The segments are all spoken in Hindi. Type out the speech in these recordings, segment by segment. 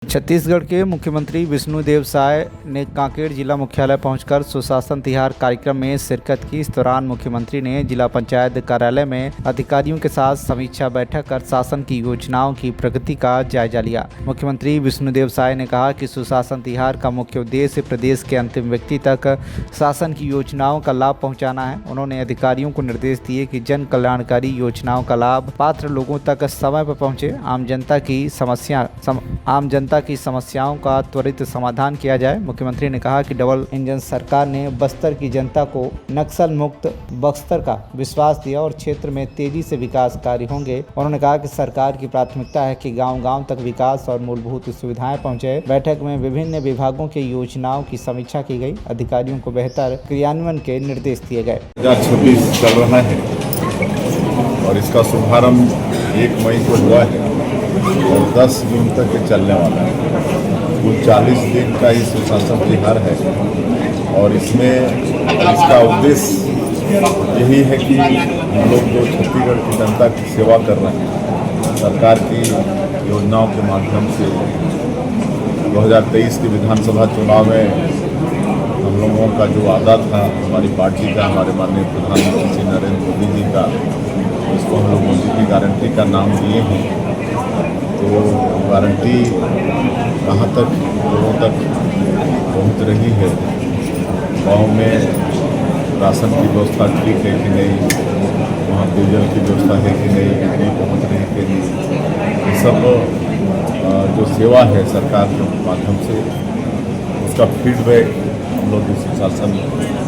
छत्तीसगढ़ के मुख्यमंत्री विष्णुदेव साय ने कांकेर जिला मुख्यालय पहुंचकर सुशासन तिहार कार्यक्रम में शिरकत की। इस दौरान मुख्यमंत्री ने जिला पंचायत कार्यालय में अधिकारियों के साथ समीक्षा बैठक कर शासन की योजनाओं की प्रगति का जायजा लिया। मुख्यमंत्री विष्णुदेव साय ने कहा कि सुशासन तिहार का मुख्य उद्देश्य प्रदेश के अंतिम व्यक्ति तक शासन की योजनाओं का लाभ पहुँचाना है। उन्होंने अधिकारियों को निर्देश दिए कि जन कल्याणकारी योजनाओं का लाभ पात्र लोगों तक समय पर पहुँचे। आम जनता की समस्याओं का त्वरित समाधान किया जाए। मुख्यमंत्री ने कहा कि डबल इंजन सरकार ने बस्तर की जनता को नक्सल मुक्त बस्तर का विश्वास दिया और क्षेत्र में तेजी से विकास कार्य होंगे। उन्होंने कहा कि सरकार की प्राथमिकता है कि गांव-गांव तक विकास और मूलभूत सुविधाएं पहुंचे। बैठक में विभिन्न विभागों की योजनाओं की समीक्षा की गई। अधिकारियों को बेहतर क्रियान्वयन के निर्देश दिए गए। 2026 चल रहा है और इसका शुभारंभ 1 मई को हुआ है और 10 जून तक ये चलने वाला है। कुल 40 दिन का ये सुशासन तिहार है और इसमें इसका उद्देश्य यही है कि हम लोग जो छत्तीसगढ़ की जनता की सेवा कर रहे हैं सरकार की योजनाओं के माध्यम से 2023 के विधानसभा चुनाव में हम लोगों का जो वादा था हमारी पार्टी का, हमारे माननीय प्रधानमंत्री श्री नरेंद्र मोदी जी का, उसको हम लोग मोदी की गारंटी का नाम दिए हैं। तो गारंटी कहाँ तक लोगों तक पहुँच रही है, गांव में राशन की व्यवस्था ठीक है कि नहीं, वहाँ पेयजल की व्यवस्था है कि नहीं, बिजली पहुँच रही है कि नहीं, ये सब जो सेवा है सरकार के माध्यम से उसका फीडबैक हम लोग इस शासन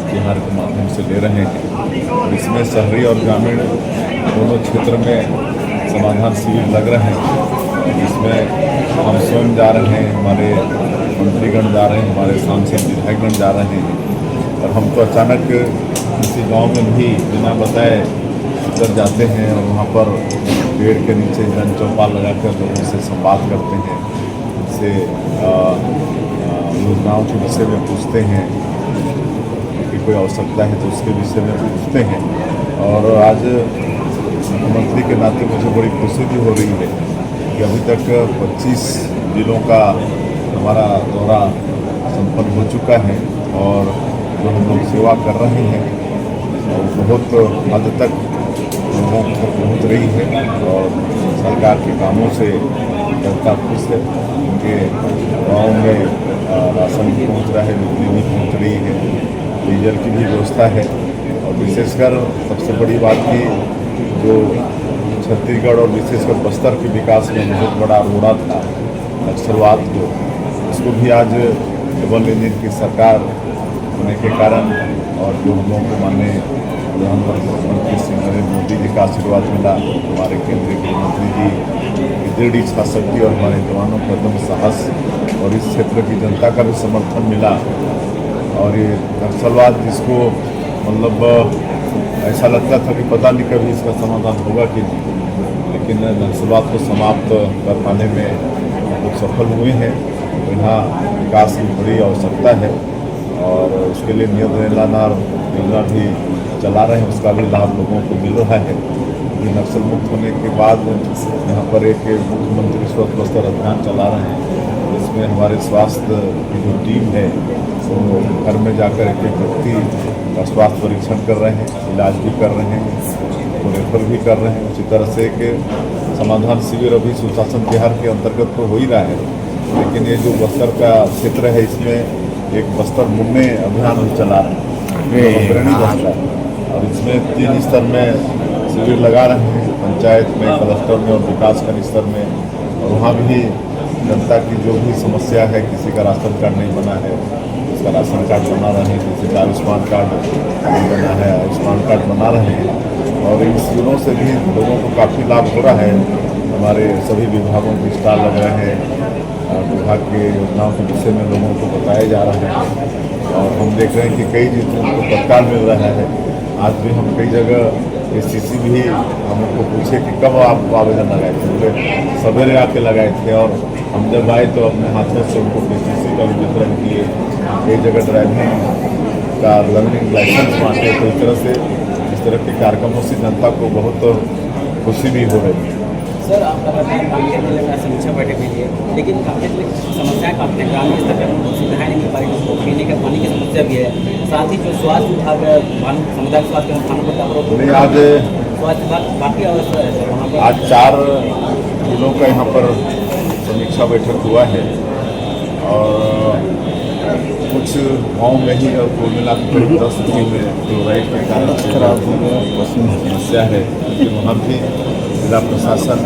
तिहार के माध्यम से ले रहे हैं। और इसमें शहरी और ग्रामीण दोनों क्षेत्र में समाधान शिविर लग रहे हैं। इसमें हम स्वयं जा रहे हैं, हमारे मंत्रीगण जा रहे हैं, हमारे सांसद विधायकगण जा रहे हैं और हम तो अचानक किसी गांव में भी बिना बताए उतर जाते हैं और वहां पर पेड़ के नीचे जन चौपाल लगाकर लोगों से संवाद करते हैं, उनसे योजनाओं के विषय में पूछते हैं कि कोई आवश्यकता है तो उसके विषय में पूछते हैं। और आज मुख्यमंत्री के नाते मुझे बड़ी खुशी भी हो रही है कि अभी तक 25 जिलों का हमारा दौरा संपन्न हो चुका है और जो हम लोग सेवा कर रहे हैं और बहुत हद तक लोगों को पहुँच रही है और सरकार के कामों से जनता खुश है। उनके गाँव में राशन भी पहुँच रहा है, बिजली भी पहुँच रही है, डीजल की भी व्यवस्था है और विशेषकर सबसे बड़ी बात की जो छत्तीसगढ़ और विशेषकर बस्तर के विकास में बहुत बड़ा रोड़ा था नक्सलवाद को, उसको भी आज डबल इंजन की सरकार होने के कारण और जो हम लोगों को माननीय प्रधानमंत्री श्री नरेंद्र मोदी जी का आशीर्वाद मिला, हमारे केंद्रीय गृहमंत्री जी की दृढ़ इच्छा शक्ति और हमारे जवानों का दम साहस और इस क्षेत्र की जनता का भी समर्थन मिला। और ये नक्सलवाद जिसको मतलब ऐसा लगता था कि पता नहीं कभी इसका समाधान होगा कि नहीं, लेकिन नक्सलवाद को समाप्त कर पाने में लोग सफल हुए हैं। तो यहाँ विकास की बड़ी आवश्यकता है और उसके लिए नियंत्रण योजना भी चला रहे हैं, उसका भी लाभ लोगों को मिल रहा है। नक्सल मुक्त होने के बाद यहाँ पर एक मुख्यमंत्री स्वच्छ बस्तर अभियान चला रहे हैं, जिसमें हमारे स्वास्थ्य की जो टीम है वो घर में जाकर एक एक व्यक्ति का स्वास्थ्य परीक्षण कर रहे हैं, इलाज भी कर रहे हैं, तो रेफर भी कर रहे हैं। उसी तरह से एक समाधान शिविर अभी सुशासन तिहार के अंतर्गत तो हो ही रहा है, लेकिन ये जो बस्तर का क्षेत्र है इसमें एक बस्तर मुन्ने अभियान भी चला रहे हैं, अग्रणी बस्तर, और इसमें 3 स्तर में शिविर लगा रहे हैं, पंचायत में, क्लस्टर में और विकासखंड स्तर में। और वहाँ भी जनता की जो भी समस्या है, किसी का राशन कार्ड नहीं बना है उसका राशन कार्ड बना रहे हैं, किसी का आयुष्मान कार्ड नहीं बना है आयुष्मान कार्ड बना रहे हैं। और इन शिविरों से भी लोगों को काफ़ी लाभ हो रहा है। हमारे सभी विभागों के स्टाल लग रहे हैं, विभाग के योजनाओं के विषय में लोगों को बताया जा रहा है और हम देख रहे हैं कि कई चीज़ों को तत्काल मिल रहा है। आज भी हम कई जगह SCC भी हमको पूछे कि कब आप आवेदन लगाए थे, बोले सवेरे आके लगाए थे और हम जब आए तो अपने हाथों से उनको SCC का भी वितरण किए, कई जगह ड्राइविंग का लर्निंग लाइसेंस बांटे। तो इस तरह के कार्यक्रमों से जनता को बहुत खुशी भी हो रही है। सर, आप लगातार कांकेर जिले में समीक्षा बैठक के लिए, लेकिन कांकेर जिले की समस्याएं काफी हैं। ग्रामीण स्तर पर सुविधाएं नहीं मिल पा रही, उसको पीने के पानी की समस्या भी है। साथ ही जो स्वास्थ्य विभाग सामुदायिक स्वास्थ्य संस्थानों पर आज स्वास्थ्य विभाग काफी अवस्था है सर वहाँ पर। आज 4 जिलों का यहाँ पर समीक्षा बैठक हुआ है और कुछ गाँव में ही और कुल मिला के करीब 10 गाँव में क्लोराइड के कारण खराब हो गया समस्या है। लेकिन वहाँ भी जिला प्रशासन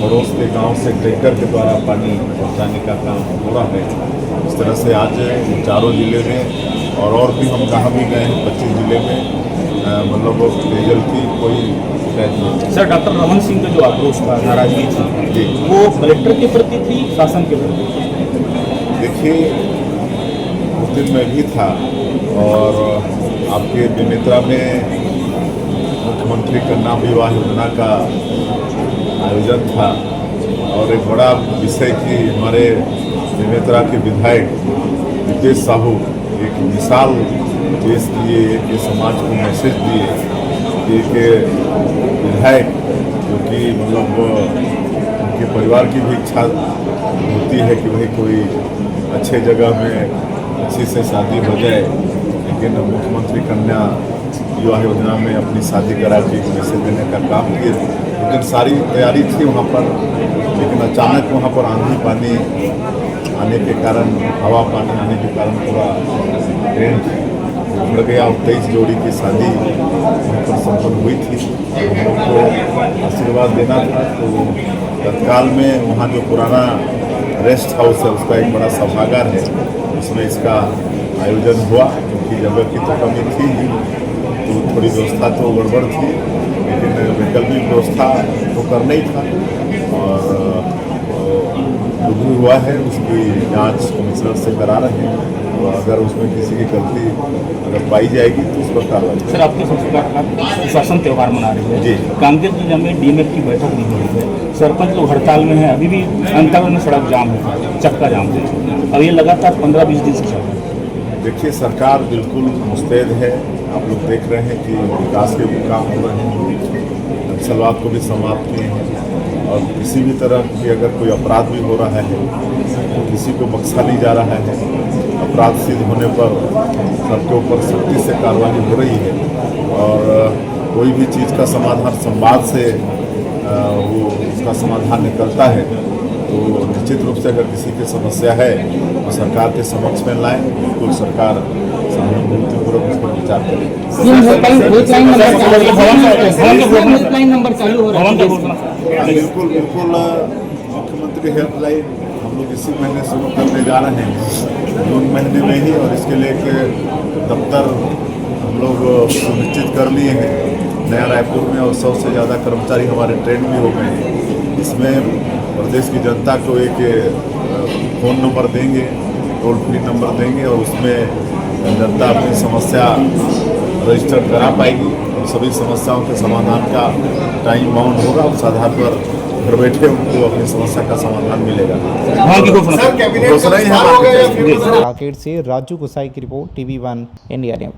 पड़ोस के गांव से टैंकर के द्वारा पानी पहुंचाने का काम हो रहा है। इस तरह से आज चारों जिले में और भी हम जहाँ भी गए हैं 25 जिले में मतलब पेयजल की कोई शिकायत नहीं। सर, डॉक्टर रमन सिंह का जो आक्रोश था, नाराजगी थी, वो कलेक्टर के प्रति थी, शासन के प्रति? देखिए, उस दिन मैं भी था और आपके बेमेतरा में मुख्यमंत्री कन्या विवाह योजना का आयोजन था और एक बड़ा विषय कि हमारे बेमेतरा के विधायक नितेश साहू एक मिसाल पेश किए, एक समाज को मैसेज दिए कि एक विधायक जो कि मतलब उनके परिवार की भी इच्छा होती है कि भाई कोई अच्छे जगह में अच्छी से शादी हो जाए, लेकिन मुख्यमंत्री कन्या विवाह योजना में अपनी शादी करा के मैसेज देने का काम किए। लेकिन सारी तैयारी थी वहाँ पर, लेकिन अचानक वहाँ पर आंधी पानी आने के कारण, हवा पानी आने के कारण पूरा ट्रेंड उड़ गया और 23 जोड़ी की शादी वहाँ पर संपन्न हुई थी। हम लोग को आशीर्वाद देना था तो तत्काल में वहाँ जो पुराना रेस्ट हाउस है उसका एक बड़ा सभागार है, उसमें इसका आयोजन हुआ। क्योंकि जगह की तो कमी थी ही, तो थोड़ी व्यवस्था तो गड़बड़ थी, लेकिन वैकल्पिक व्यवस्था तो करना ही था और जो भी हुआ है उसकी जांच कमिश्नर से करा रहे हैं और अगर उसमें किसी की गलती अगर पाई जाएगी तो उस पर कार्रवाई। सर, आपके सुशासन त्यौहार मना रहे हैं जी। कांकेर जिले में डीएमएफ की बैठक नहीं हो रही है, सरपंच लोग हड़ताल में है, अभी भी अंतर्गत में सड़क जाम है, चक्का जाम है। अब ये लगातार 15-20 दिन से चल रहा है। देखिए, सरकार बिल्कुल मुस्तैद है। आप लोग देख रहे हैं कि विकास के भी काम हो रहे हैं, नक्सलवाद को भी समाप्त किए हैं और किसी भी तरह की अगर कोई अपराध भी हो रहा है तो किसी को बख्शा नहीं जा रहा है। अपराध सिद्ध होने पर सबके ऊपर सख्ती से कार्रवाई हो रही है और कोई भी चीज़ का समाधान संवाद से वो उसका समाधान निकलता है। तो निश्चित रूप से अगर किसी की समस्या है तो सरकार के समक्ष में लाएं, बिल्कुल सरकार सहानुभूतिपूर्वक उस पर विचार करेगी। नंबर चालू हो रहा है। बिल्कुल बिल्कुल, मुख्यमंत्री हेल्पलाइन हम लोग इसी महीने शुरू करने जा रहे हैं, जून महीने में ही, और इसके लिए एक दफ्तर हम लोग सुनिश्चित कर लिए हैं नया रायपुर में और 100 से ज़्यादा कर्मचारी हमारे ट्रेन भी हो गए हैं। इसमें प्रदेश की जनता को एक फ़ोन नंबर देंगे, टोल फ्री नंबर देंगे और उसमें जनता अपनी समस्या रजिस्टर करा पाएगी और सभी समस्याओं के समाधान का टाइम बाउंड होगा। उस आधार पर घर बैठे उनको अपनी समस्या का समाधान मिलेगा। घोषणा ही है। कांकेर से राजू गुसाई की रिपोर्ट, TV1 इंडिया न्यूज।